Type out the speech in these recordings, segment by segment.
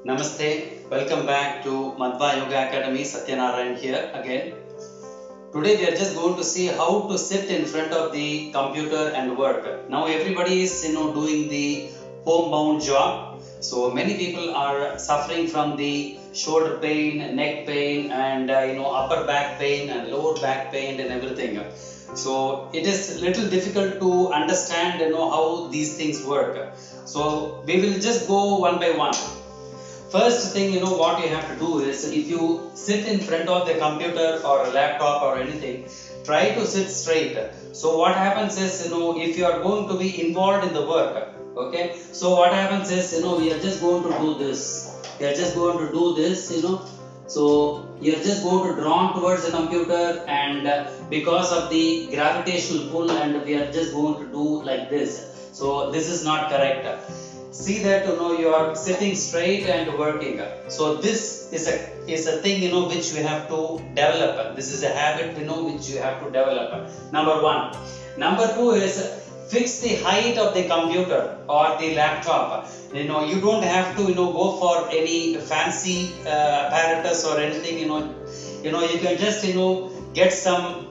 Namaste, welcome back to Madhva Yoga Academy. Satyanarayan here again. Today we are just going to see how to sit in front of the computer and work. Now everybody is doing the homebound job. So many people are suffering from the shoulder pain, neck pain, and upper back pain and lower back pain and everything. So it is little difficult to understand how these things work. So we will just go one by one. First thing, what you have to do is, if you sit in front of the computer or a laptop or anything, try to sit straight. So what happens is, if you are going to be involved in the work, okay, so what happens is, we are just going to do this. We are just going to do this, so you are just going to drawn towards the computer, and because of the gravitational pull, and we are just going to do like this. So this is not correct. See that you are sitting straight and working. So this is a thing which we have to develop. This is a habit which you have to develop. Number one. Number two is fix the height of the computer or the laptop. You don't have to go for any fancy apparatus or anything. You can just get some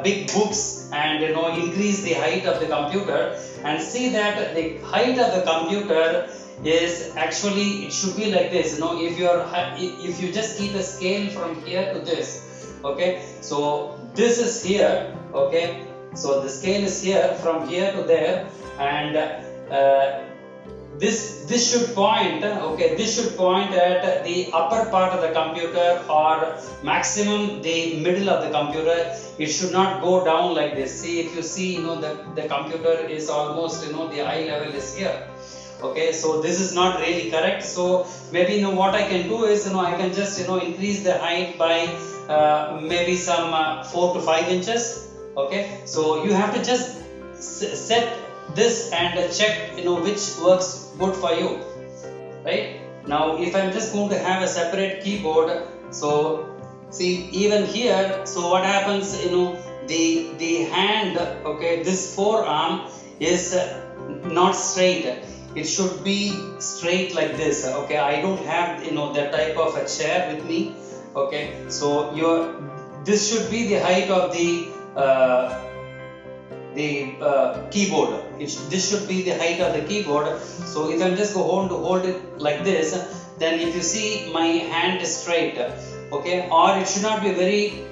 big books and increase the height of the computer, and see that the height of the computer is actually, it should be like this. If you just keep a scale from here to this, okay, so this is here, okay, so the scale is here from here to there, and this should point, okay, this should point at the upper part of the computer, or maximum the middle of the computer. It should not go down like this. See, if you see, the computer is almost, the eye level is here. Okay, so this is not really correct. So maybe what I can do is, I can just increase the height by maybe some 4 to 5 inches. Okay, so you have to just set this and check which works good for you, right? Now if I'm just going to have a separate keyboard, so see, even here, so what happens, the hand, okay, this forearm is not straight. It should be straight like this. Okay, I don't have that type of a chair with me. Okay, so this should be the height of the keyboard. This should be the height of the keyboard. So if I'm just going to hold it like this, then if you see, my hand is straight, okay, or it should not be very,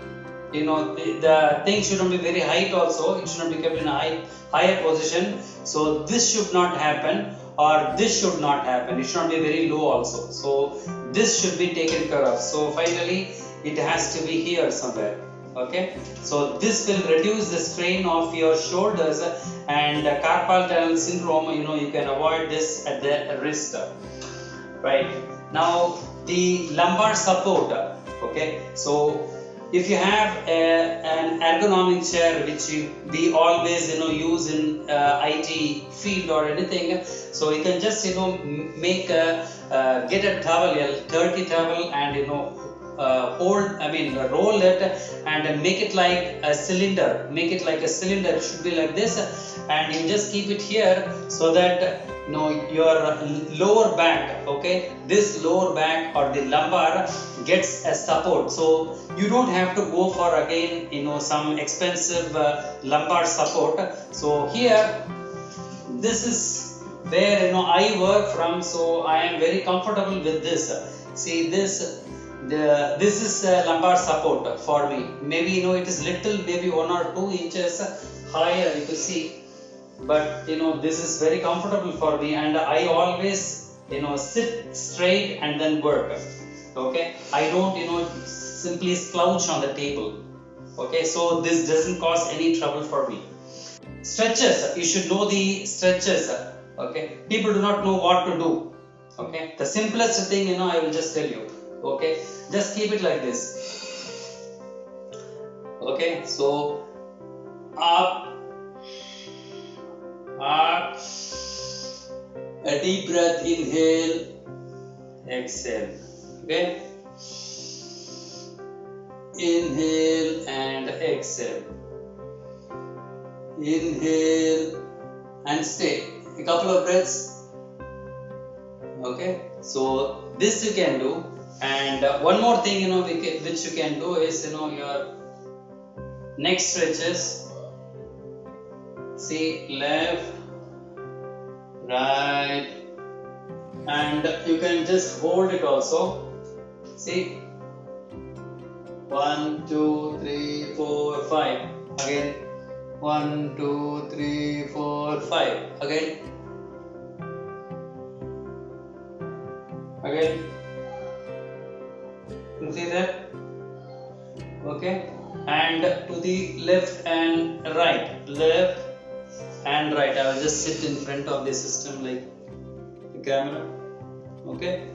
the thing shouldn't be very height also. It should not be kept in a higher position. So this should not happen, or this should not happen. It should not be very low also. So this should be taken care of. So finally it has to be here somewhere. Okay, so this will reduce the strain of your shoulders, and carpal tunnel syndrome, you can avoid this at the wrist. Right, now the lumbar support. Okay, so if you have an ergonomic chair, which we always use in IT field or anything, so you can just make get a towel, a turkey towel, and roll it and make it like a cylinder. Make it like a cylinder. It should be like this, and you just keep it here, so that your lower back, okay, this lower back or the lumbar gets a support. So you don't have to go for again some expensive lumbar support. So here, this is where I work from, so I am very comfortable with this. See, this is lumbar support for me. Maybe it is little, maybe 1 or 2 inches higher, you can see, but this is very comfortable for me, and I always sit straight and then work. Okay, I don't simply slouch on the table. Okay, so this doesn't cause any trouble for me. Stretches, you should know the stretches. Okay, people do not know what to do. Okay, the simplest thing I will just tell you. Okay, just keep it like this. Okay, so up, a deep breath, inhale, exhale. Okay, inhale and exhale. Inhale and stay a couple of breaths. Okay, so this you can do. And one more thing, which you can do is, your neck stretches. See, left, right, and you can just hold it also. See, 1 2 3 4 5 again, 1 2 3 4 5 again. You see that? Okay, and to the left and right, left and right. I will just sit in front of the system like the camera. Okay,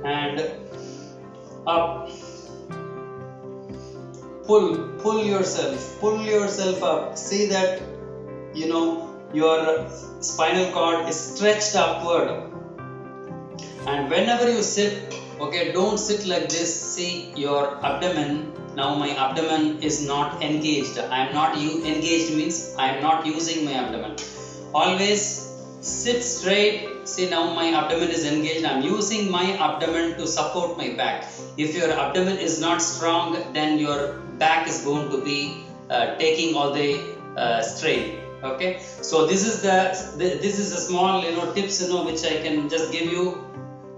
and up. Pull yourself up. See that your spinal cord is stretched upward. And whenever you sit, okay, don't sit like this. See your abdomen. Now my abdomen is not engaged. I am not engaged means I am not using my abdomen. Always sit straight. See, now my abdomen is engaged. I am using my abdomen to support my back. If your abdomen is not strong, then your back is going to be taking all the strain. Okay, so this is a small tips which I can just give you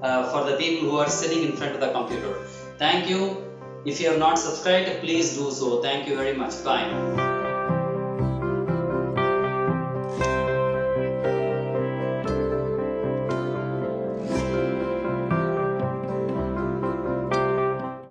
for the people who are sitting in front of the computer. Thank you. If you have not subscribed, please do so. Thank you very much. Bye.